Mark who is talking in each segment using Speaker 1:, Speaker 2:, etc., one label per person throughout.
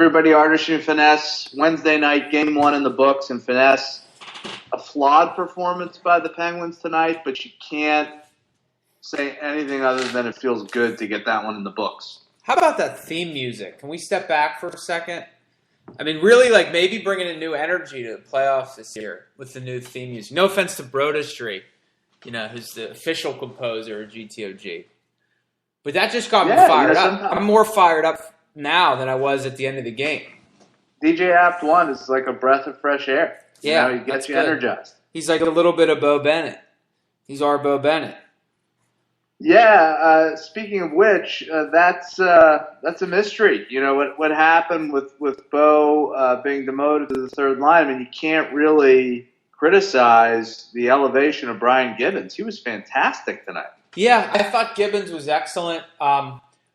Speaker 1: everybody, Artistry and Finesse. Wednesday night, game one in the books in Finesse. A flawed performance by the Penguins tonight, but you can't say anything other than it feels good to get that one in the books.
Speaker 2: How about that theme music? Can we step back for a second? I mean, really, like maybe bringing a new energy to the playoffs this year with the new theme music. No offense to Brodestry, who's the official composer of GTOG. But that just got me fired up. I'm more fired up now than I was at the end of the game.
Speaker 1: DJ Apt 1 is like a breath of fresh air.
Speaker 2: Yeah,
Speaker 1: he gets you energized.
Speaker 2: He's like a little bit of Bo Bennett. He's our Bo Bennett.
Speaker 1: Yeah. Speaking of which, that's a mystery. What happened with Bo being demoted to the third line. I mean, you can't really criticize the elevation of Brian Gibbons. He was fantastic tonight.
Speaker 2: Yeah, I thought Gibbons was excellent.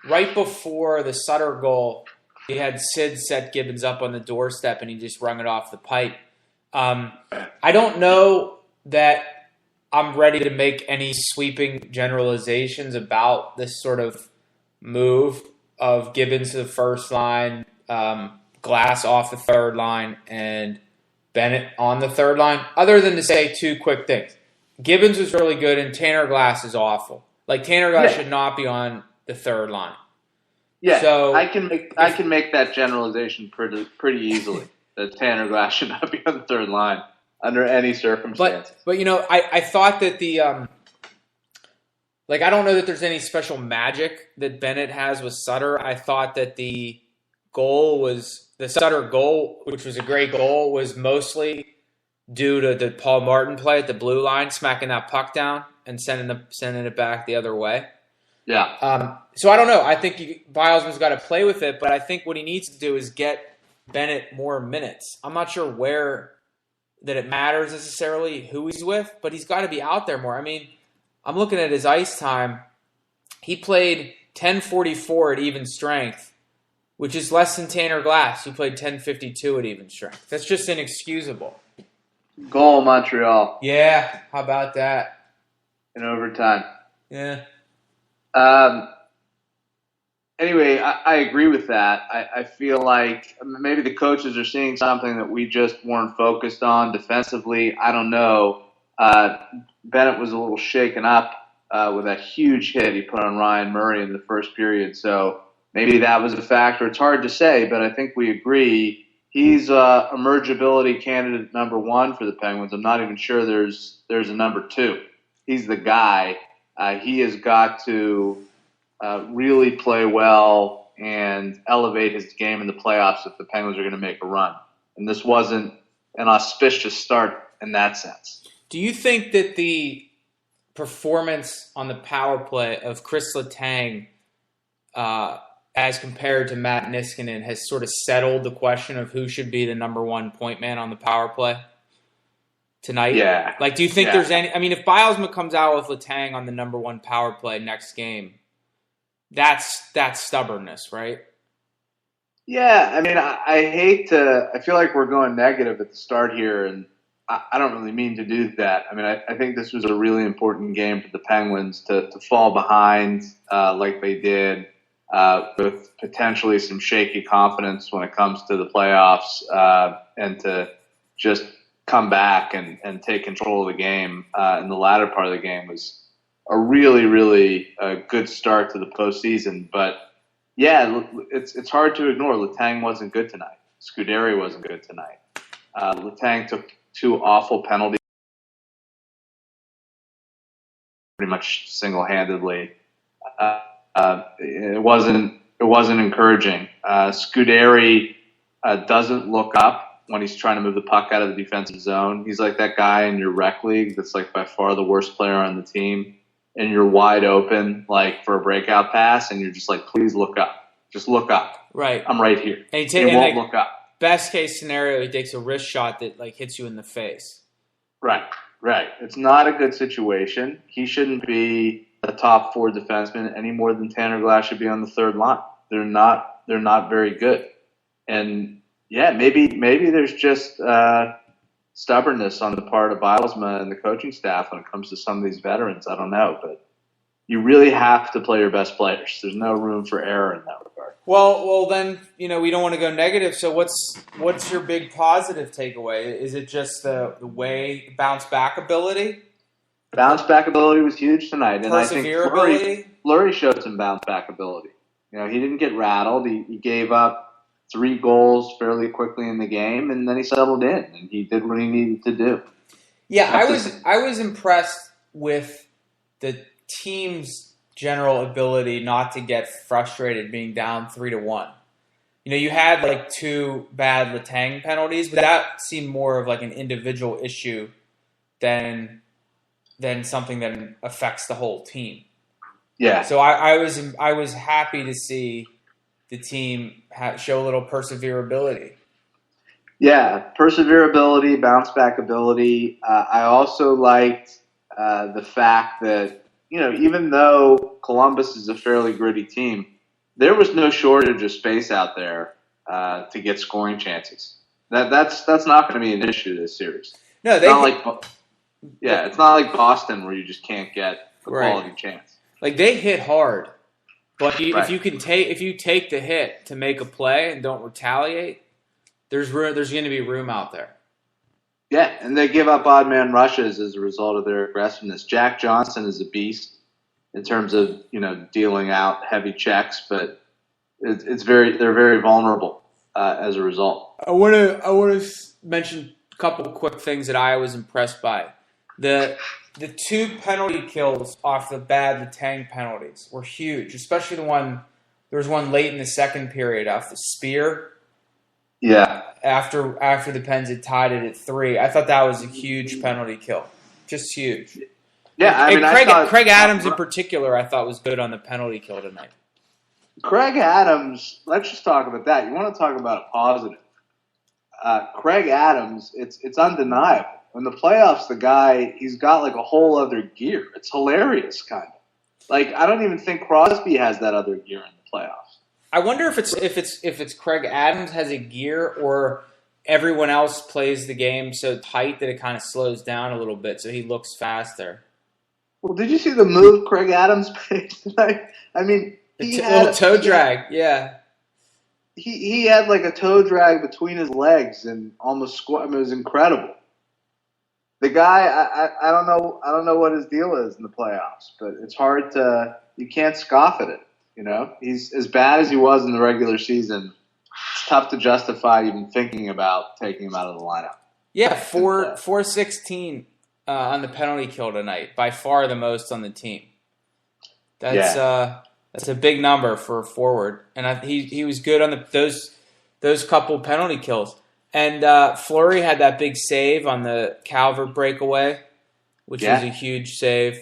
Speaker 2: Right before the Sutter goal, he had Sid set Gibbons up on the doorstep, and he just rung it off the pipe. I don't know that I'm ready to make any sweeping generalizations about this sort of move of Gibbons to the first line, Glass off the third line, and Bennett on the third line, other than to say two quick things. Gibbons was really good, and Tanner Glass is awful. Like, Tanner Glass should not be on the third line.
Speaker 1: Yeah,
Speaker 2: so
Speaker 1: I can make that generalization pretty easily. That Tanner Glass should not be on the third line under any circumstances.
Speaker 2: But I thought that the I don't know that there's any special magic that Bennett has with Sutter. I thought that the Sutter goal, which was a great goal, was mostly due to the Paul Martin play at the blue line, smacking that puck down and sending it back the other way.
Speaker 1: Yeah.
Speaker 2: So I don't know. I think Bilesman's got to play with it, but I think what he needs to do is get Bennett more minutes. I'm not sure where that it matters necessarily who he's with, but he's got to be out there more. I mean, I'm looking at his ice time. He played 10:44 at even strength, which is less than Tanner Glass, who played 10:52 at even strength. That's just inexcusable.
Speaker 1: Goal, Montreal.
Speaker 2: Yeah, how about that?
Speaker 1: In overtime.
Speaker 2: Yeah.
Speaker 1: Anyway, I agree with that. I feel like maybe the coaches are seeing something that we just weren't focused on defensively. I don't know. Bennett was a little shaken up with that huge hit he put on Ryan Murray in the first period. So maybe that was a factor. It's hard to say, but I think we agree. He's emergibility candidate number one for the Penguins. I'm not even sure there's a number two. He's the guy. He has got to really play well and elevate his game in the playoffs if the Penguins are going to make a run. And this wasn't an auspicious start in that sense.
Speaker 2: Do you think that the performance on the power play of Chris Letang as compared to Matt Niskanen has sort of settled the question of who should be the number one point man on the power play tonight?
Speaker 1: Yeah.
Speaker 2: Like, do you think there's any – I mean, if Bilesman comes out with Letang on the number one power play next game, that's stubbornness, right?
Speaker 1: Yeah, I mean, I hate to – I feel like we're going negative at the start here, and I don't really mean to do that. I mean, I think this was a really important game for the Penguins to fall behind like they did with potentially some shaky confidence when it comes to the playoffs and to just come back and take control of the game in the latter part of the game was a really, really good start to the postseason. But, yeah, it's hard to ignore. Letang wasn't good tonight. Scuderi wasn't good tonight. Letang took two awful penalties pretty much single-handedly. It wasn't encouraging. Scuderi doesn't look up when he's trying to move the puck out of the defensive zone. He's like that guy in your rec league that's like by far the worst player on the team, and you're wide open like for a breakout pass, and you're just like, please look up. Just look up.
Speaker 2: Right.
Speaker 1: I'm right here.
Speaker 2: And
Speaker 1: he won't look up.
Speaker 2: Best case scenario, he takes a wrist shot that like hits you in the face.
Speaker 1: Right. It's not a good situation. He shouldn't be a top four defenseman any more than Tanner Glass should be on the third line. They're not very good. And yeah, maybe there's just stubbornness on the part of Bilesma and the coaching staff when it comes to some of these veterans. I don't know, but you really have to play your best players. There's no room for error in that regard.
Speaker 2: Well, then we don't want to go negative. So what's your big positive takeaway? Is it just the way bounce back ability,
Speaker 1: Bounce back ability was huge tonight, and I think
Speaker 2: persevere ability?
Speaker 1: Fleury showed some bounce back ability. He didn't get rattled. He gave up 3 goals fairly quickly in the game, and then he settled in and he did what he needed to do.
Speaker 2: Yeah, I was impressed with the team's general ability not to get frustrated being down 3-1. You had like 2 bad Letang penalties, but that seemed more of like an individual issue than something that affects the whole team.
Speaker 1: Yeah.
Speaker 2: So I was happy to see the team show a little perseverability.
Speaker 1: Yeah, perseverability, bounce back ability. I also liked the fact that even though Columbus is a fairly gritty team, there was no shortage of space out there to get scoring chances. That's not going to be an issue this series.
Speaker 2: No,
Speaker 1: it's not like Boston where you just can't get a quality chance.
Speaker 2: Like they hit hard, but if you take the hit to make a play and don't retaliate, there's going to be room out there.
Speaker 1: Yeah, and they give up odd man rushes as a result of their aggressiveness. Jack Johnson is a beast in terms of dealing out heavy checks, but they're very vulnerable as a result.
Speaker 2: I want to mention a couple of quick things that I was impressed by. The 2 penalty kills off the bad Letang penalties were huge, especially there was one late in the second period off the spear.
Speaker 1: Yeah.
Speaker 2: After the Pens had tied it at 3. I thought that was a huge penalty kill. Just huge.
Speaker 1: Yeah,
Speaker 2: Craig Adams in particular I thought was good on the penalty kill tonight.
Speaker 1: Craig Adams, let's just talk about that. You want to talk about a positive. Craig Adams, it's undeniable. In the playoffs, the guy, he's got like a whole other gear. It's hilarious, kind of. Like, I don't even think Crosby has that other gear in the playoffs.
Speaker 2: I wonder if it's Craig Adams has a gear or everyone else plays the game so tight that it kind of slows down a little bit so he looks faster.
Speaker 1: Well, did you see the move Craig Adams made tonight? I mean,
Speaker 2: he had a toe drag, yeah.
Speaker 1: He had like a toe drag between his legs and almost squat. I mean, it was incredible. The guy, I don't know what his deal is in the playoffs, but it's hard you can't scoff at it. He's as bad as he was in the regular season. It's tough to justify even thinking about taking him out of the lineup.
Speaker 2: Yeah, 416 on the penalty kill tonight, by far the most on the team. That's a big number for a forward, and he was good on those couple penalty kills. And Fleury had that big save on the Calvert breakaway, which was a huge save.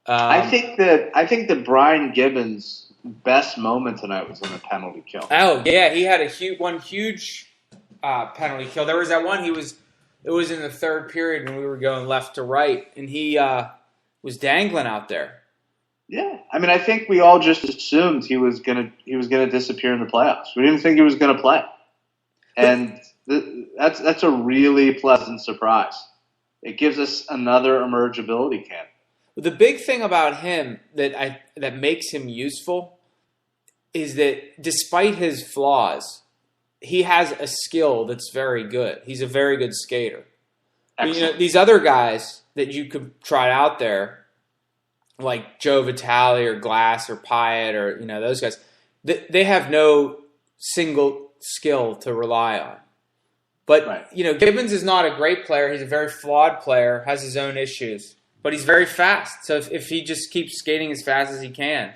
Speaker 1: I think that Brian Gibbons' best moment tonight was on the penalty kill.
Speaker 2: Oh yeah, he had one huge penalty kill. There was that one. It was in the third period when we were going left to right, and he was dangling out there.
Speaker 1: Yeah, I mean, I think we all just assumed he was gonna disappear in the playoffs. We didn't think he was gonna play, and that's a really pleasant surprise. It gives us another emergibility candidate.
Speaker 2: The big thing about him that makes him useful is that despite his flaws, he has a skill that's very good. He's a very good skater. These other guys that you could try out there, like Joe Vitale or Glass or Pyatt or those guys, they have no single skill to rely on. But Gibbons is not a great player. He's a very flawed player, has his own issues, but he's very fast. So if he just keeps skating as fast as he can,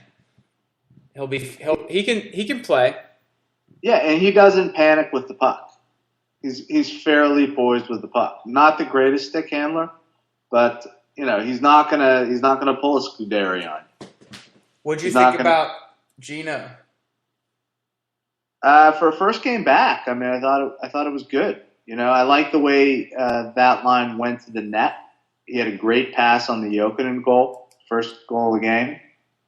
Speaker 2: he can play.
Speaker 1: Yeah, and he doesn't panic with the puck. He's fairly poised with the puck. Not the greatest stick handler, but he's not gonna pull a Scuderi on you.
Speaker 2: What'd you think about Gino?
Speaker 1: For a first game back, I mean, I thought it was good. I like the way that line went to the net. He had a great pass on the Jokinen goal, first goal of the game.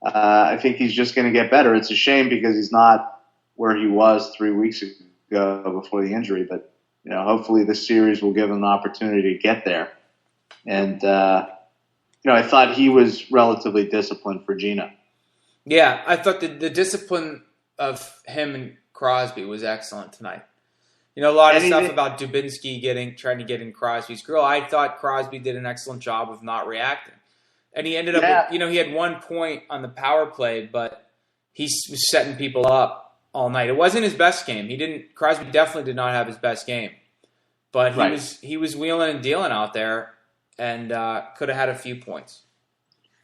Speaker 1: I think he's just going to get better. It's a shame because he's not where he was 3 weeks ago before the injury. But hopefully this series will give him an opportunity to get there. And I thought he was relatively disciplined for Gino.
Speaker 2: Yeah, I thought the discipline of him and Crosby was excellent tonight. A lot of stuff about Dubinsky trying to get in Crosby's grill. I thought Crosby did an excellent job of not reacting. And he ended up with, he had 1 point on the power play, but he was setting people up all night. It wasn't his best game. Crosby definitely did not have his best game. But he was wheeling and dealing out there and could have had a few points.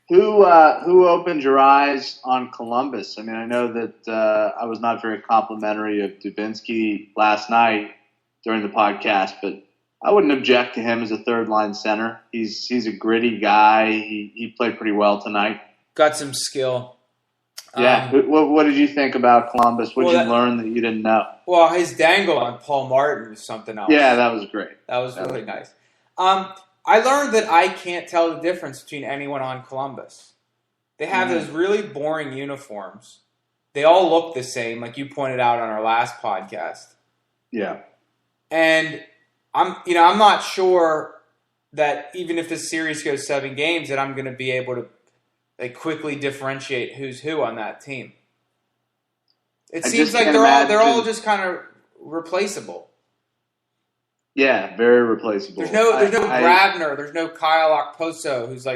Speaker 1: Who opened your eyes on Columbus? I mean, I know that I was not very complimentary of Dubinsky last night during the podcast, but I wouldn't object to him as a third-line center. He's a gritty guy. He played pretty well tonight.
Speaker 2: Got some skill.
Speaker 1: Yeah. What did you think about Columbus? What did you learn that you didn't know?
Speaker 2: Well, his dangle on Paul Martin was something else.
Speaker 1: Yeah, that was great.
Speaker 2: That was really nice. I learned that I can't tell the difference between anyone on Columbus. They have those really boring uniforms. They all look the same, like you pointed out on our last podcast.
Speaker 1: Yeah.
Speaker 2: And I'm not sure that even if this series goes 7 games, that I'm going to be able to quickly differentiate who's who on that team. It seems like they're all just kind of replaceable.
Speaker 1: Yeah, very replaceable.
Speaker 2: There's no Grabner. There's no Kyle Okposo who's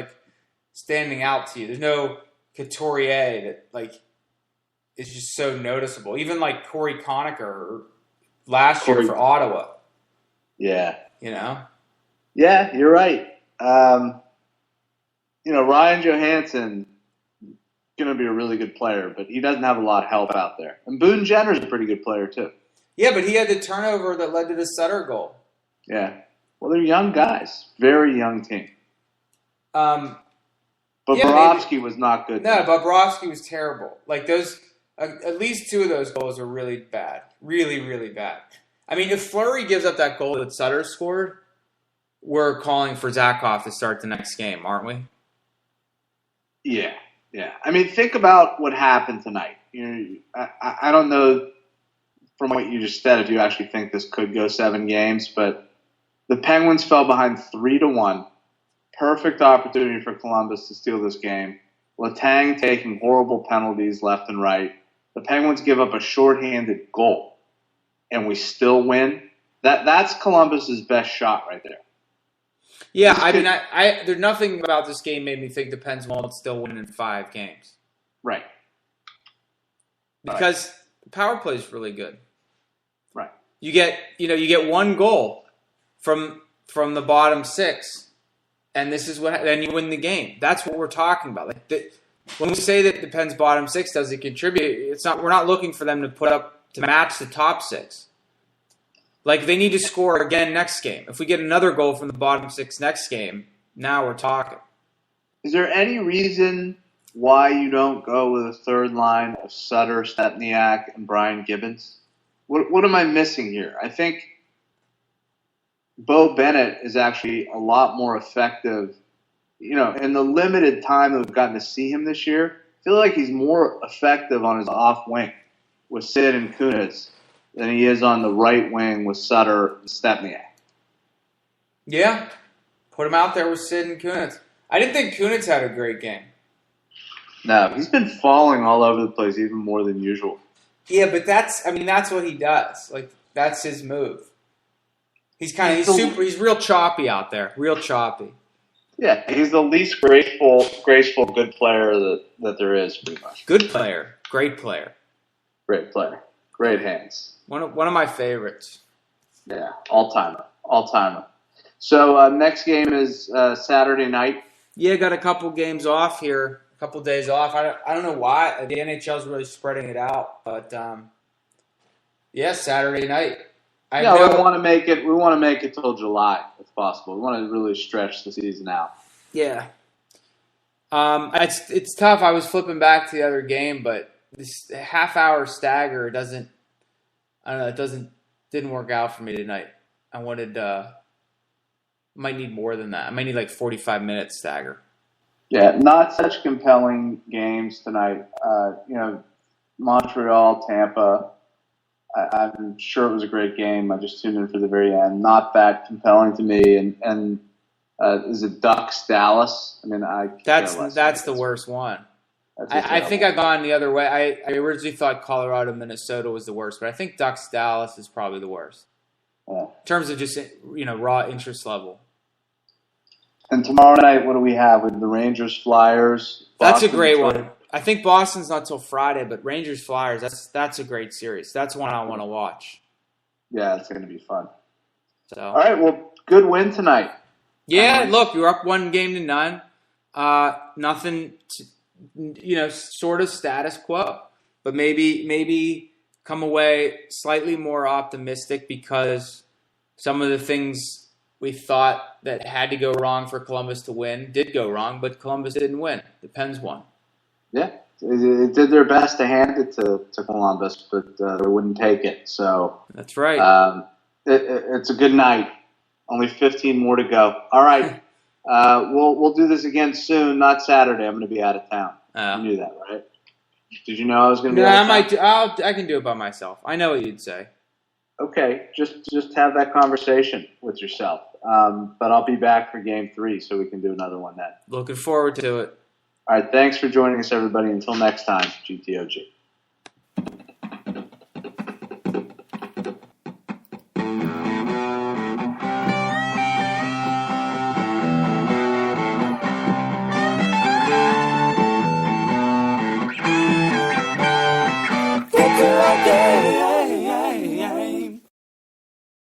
Speaker 2: standing out to you. There's no Couturier that is just so noticeable. Even Corey Conacher last year for Ottawa.
Speaker 1: Yeah.
Speaker 2: Yeah,
Speaker 1: you're right. Ryan Johansson going to be a really good player, but he doesn't have a lot of help out there. And Boone Jenner's a pretty good player too.
Speaker 2: Yeah, but he had the turnover that led to the Sutter goal.
Speaker 1: Yeah. Well, they're young guys. Very young team. Bobrovsky was not good.
Speaker 2: No, Bobrovsky was terrible. At least 2 of those goals are really bad. Really, really bad. I mean, if Fleury gives up that goal that Sutter scored, we're calling for Zakhoff to start the next game, aren't we?
Speaker 1: Yeah. I mean, think about what happened tonight. I don't know from what you just said if you actually think this could go 7 games, but the Penguins fell behind 3-1. Perfect opportunity for Columbus to steal this game. Letang taking horrible penalties left and right. The Penguins give up a shorthanded goal, and we still win. That's Columbus's best shot right there.
Speaker 2: Yeah, I mean, there's nothing about this game made me think the Pens won't still win in 5 games.
Speaker 1: Right.
Speaker 2: Because the power play is really good.
Speaker 1: Right.
Speaker 2: You get 1 goal from the bottom 6, and then you win the game. That's what we're talking about. When we say that the Pens bottom 6 doesn't contribute, we're not looking for them to match the top 6. They need to score again next game. If we get another goal from the bottom 6 next game, now we're talking.
Speaker 1: Is there any reason why you don't go with a third line of Sutter, Stepniak, and Brian Gibbons? What am I missing here? I think Bo Bennett is actually a lot more effective. In the limited time that we've gotten to see him this year, I feel like he's more effective on his off wing with Sid and Kunitz than he is on the right wing with Sutter and Stepniak.
Speaker 2: Yeah. Put him out there with Sid and Kunitz. I didn't think Kunitz had a great game.
Speaker 1: No, he's been falling all over the place even more than usual.
Speaker 2: Yeah, but that's what he does. That's his move. He's real choppy out there. Real choppy.
Speaker 1: Yeah, he's the least graceful good player that there is, pretty much.
Speaker 2: Good player. Great player.
Speaker 1: Great player. Great hands.
Speaker 2: One of my favorites.
Speaker 1: Yeah, all-timer. So next game is Saturday night.
Speaker 2: Yeah, got a couple games off here. A couple days off. I don't know why. The NHL's really spreading it out. But, Saturday night.
Speaker 1: We want to make it till July if possible. We want to really stretch the season out.
Speaker 2: Yeah. It's tough. I was flipping back to the other game, but this half-hour stagger didn't work out for me tonight. I wanted might need more than that. I might need 45 minutes stagger.
Speaker 1: Yeah, not such compelling games tonight. Montreal, Tampa. I'm sure it was a great game. I just tuned in for the very end. Not that compelling to me. And is it Ducks Dallas? I mean,
Speaker 2: that's the worst one. I think I've gone the other way. I originally thought Colorado, Minnesota was the worst, but I think Ducks, Dallas is probably the worst
Speaker 1: Yeah.
Speaker 2: in terms of just raw interest level.
Speaker 1: And tomorrow night, what do we have with the Rangers, Flyers?
Speaker 2: That's a
Speaker 1: Boston,
Speaker 2: great
Speaker 1: Detroit?
Speaker 2: one. I think Boston's not till Friday, but Rangers, Flyers, that's a great series. That's one I want to watch.
Speaker 1: Yeah, it's going to be fun.
Speaker 2: So
Speaker 1: all right, well, good win tonight.
Speaker 2: Yeah, look, you're up 1-0. Nothing, sort of status quo, but maybe come away slightly more optimistic because some of the things we thought that had to go wrong for Columbus to win did go wrong, but Columbus didn't win. The Pens won.
Speaker 1: Yeah, it did their best to hand it to Columbus, but they wouldn't take it. So
Speaker 2: that's right.
Speaker 1: It's a good night. Only 15 more to go. All right. We'll do this again soon, not Saturday. I'm going to be out of town. You knew that, right? Did you know I was going to be out of town?
Speaker 2: I can do it by myself. I know what you'd say.
Speaker 1: Okay, just have that conversation with yourself. But I'll be back for Game 3, so we can do another one then.
Speaker 2: Looking forward to it.
Speaker 1: All right, thanks for joining us, everybody. Until next time, GTOG.